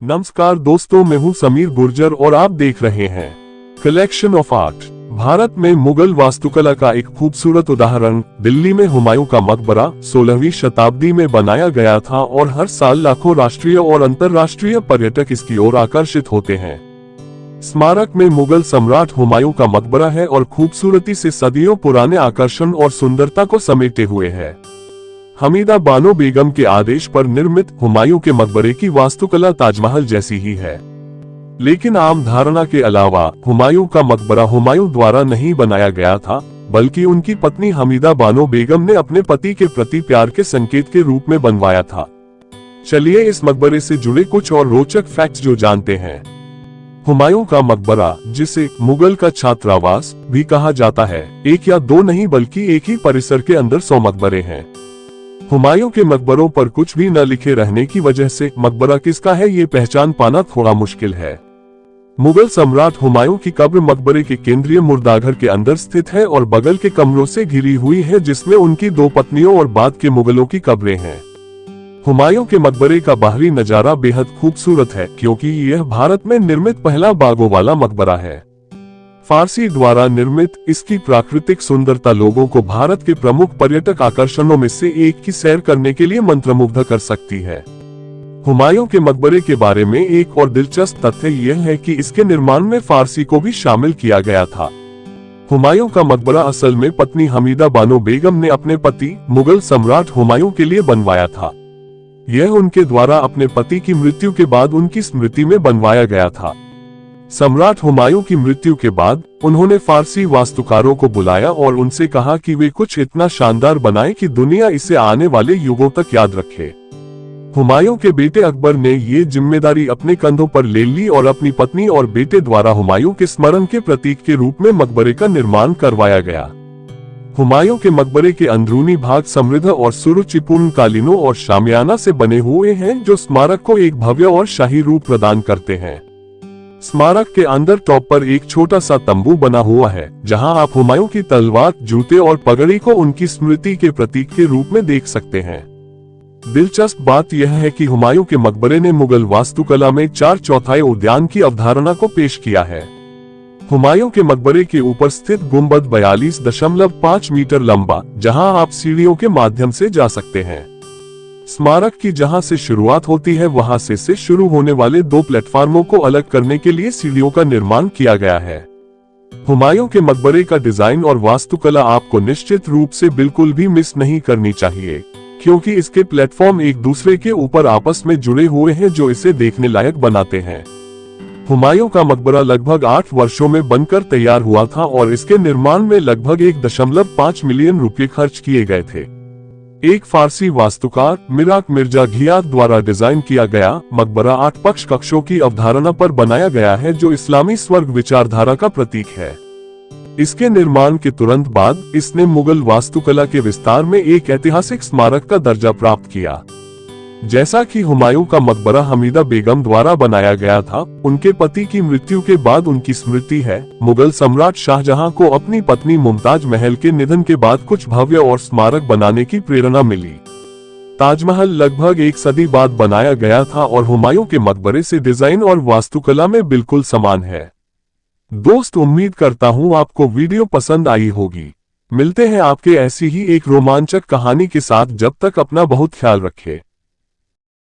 नमस्कार दोस्तों, मैं हूं समीर गुर्जर और आप देख रहे हैं कलेक्शन ऑफ आर्ट। भारत में मुगल वास्तुकला का एक खूबसूरत उदाहरण दिल्ली में हुमायूं का मकबरा 16वीं शताब्दी में बनाया गया था और हर साल लाखों राष्ट्रीय और अंतर्राष्ट्रीय पर्यटक इसकी ओर आकर्षित होते हैं। स्मारक में मुगल सम्राट हुमायूं का मकबरा है और खूबसूरती से सदियों पुराने आकर्षण और सुंदरता को समेटे हुए है। हमीदा बानो बेगम के आदेश पर निर्मित हुमायूं के मकबरे की वास्तुकला ताजमहल जैसी ही है, लेकिन आम धारणा के अलावा हुमायूं का मकबरा हुमायूं द्वारा नहीं बनाया गया था, बल्कि उनकी पत्नी हमीदा बानो बेगम ने अपने पति के प्रति प्यार के संकेत के रूप में बनवाया था। चलिए इस मकबरे से जुड़े कुछ और रोचक फैक्ट्स जो जानते हैं। हुमायूं का मकबरा, जिसे मुगल का छात्रावास भी कहा जाता है, एक या दो नहीं बल्कि एक ही परिसर के अंदर 100 मकबरे हैं। हुमायूं के मकबरों पर कुछ भी न लिखे रहने की वजह से मकबरा किसका है ये पहचान पाना थोड़ा मुश्किल है। मुगल सम्राट हुमायूं की कब्र मकबरे के केंद्रीय मुर्दाघर के अंदर स्थित है और बगल के कमरों से घिरी हुई है, जिसमें उनकी 2 पत्नियों और बाद के मुगलों की कब्रें हैं। हुमायूं के मकबरे का बाहरी नजारा बेहद खूबसूरत है, क्योंकि यह भारत में निर्मित पहला बागों वाला मकबरा है। फारसी द्वारा निर्मित इसकी प्राकृतिक सुंदरता लोगों को भारत के प्रमुख पर्यटक आकर्षणों में से एक की सैर करने के लिए मंत्रमुग्ध कर सकती है। हुमायूं के मकबरे के बारे में एक और दिलचस्प तथ्य यह है कि इसके निर्माण में फारसी को भी शामिल किया गया था। हुमायूं का मकबरा असल में पत्नी हमीदा बानो बेगम ने अपने पति मुगल सम्राट हुमायूं के लिए बनवाया था। यह उनके द्वारा अपने पति की मृत्यु के बाद उनकी स्मृति में बनवाया गया था। सम्राट हुमायूं की मृत्यु के बाद उन्होंने फारसी वास्तुकारों को बुलाया और उनसे कहा कि वे कुछ इतना शानदार बनाएं कि दुनिया इसे आने वाले युगों तक याद रखे। हुमायूं के बेटे अकबर ने ये जिम्मेदारी अपने कंधों पर ले ली और अपनी पत्नी और बेटे द्वारा हुमायूं के स्मरण के प्रतीक के रूप में मकबरे का निर्माण करवाया गया। हुमायूं के मकबरे के अंदरूनी भाग समृद्ध और सुरुचिपूर्ण कालीनों और शामियाना से बने हुए हैं, जो स्मारक को एक भव्य और शाही रूप प्रदान करते हैं। स्मारक के अंदर टॉप पर एक छोटा सा तंबू बना हुआ है, जहां आप हुमायूं की तलवार, जूते और पगड़ी को उनकी स्मृति के प्रतीक के रूप में देख सकते हैं। दिलचस्प बात यह है कि हुमायूं के मकबरे ने मुगल वास्तुकला में 4/4 उद्यान की अवधारणा को पेश किया है। हुमायूं के मकबरे के ऊपर स्थित गुंबद 42.5 मीटर लंबा, जहां आप सीढ़ियों के माध्यम से जा सकते हैं। स्मारक की जहां से शुरुआत होती है वहां से शुरू होने वाले 2 प्लेटफार्मों को अलग करने के लिए सीढ़ियों का निर्माण किया गया है। हुमायूं के मकबरे का डिजाइन और वास्तुकला आपको निश्चित रूप से बिल्कुल भी मिस नहीं करनी चाहिए, क्योंकि इसके प्लेटफॉर्म एक दूसरे के ऊपर आपस में जुड़े हुए हैं, जो इसे देखने लायक बनाते हैं। हुमायूं का मकबरा लगभग 8 वर्षों में बनकर तैयार हुआ था और इसके निर्माण में लगभग 1.5 मिलियन रुपए खर्च किए गए थे। एक फारसी वास्तुकार मिराक मिर्जा घियात द्वारा डिजाइन किया गया मकबरा 8 पक्ष कक्षों की अवधारणा पर बनाया गया है, जो इस्लामी स्वर्ग विचारधारा का प्रतीक है। इसके निर्माण के तुरंत बाद इसने मुगल वास्तुकला के विस्तार में एक ऐतिहासिक स्मारक का दर्जा प्राप्त किया। जैसा कि हुमायूं का मकबरा हमीदा बेगम द्वारा बनाया गया था, उनके पति की मृत्यु के बाद उनकी स्मृति है। मुगल सम्राट शाहजहां को अपनी पत्नी मुमताज महल के निधन के बाद कुछ भव्य और स्मारक बनाने की प्रेरणा मिली। ताजमहल लगभग 1 सदी बाद बनाया गया था और हुमायूं के मकबरे से डिजाइन और वास्तुकला में बिल्कुल समान है। दोस्त, उम्मीद करता हूँ आपको वीडियो पसंद आई होगी। मिलते हैं आपके ऐसी ही एक रोमांचक कहानी के साथ। जब तक अपना बहुत ख्याल रखें।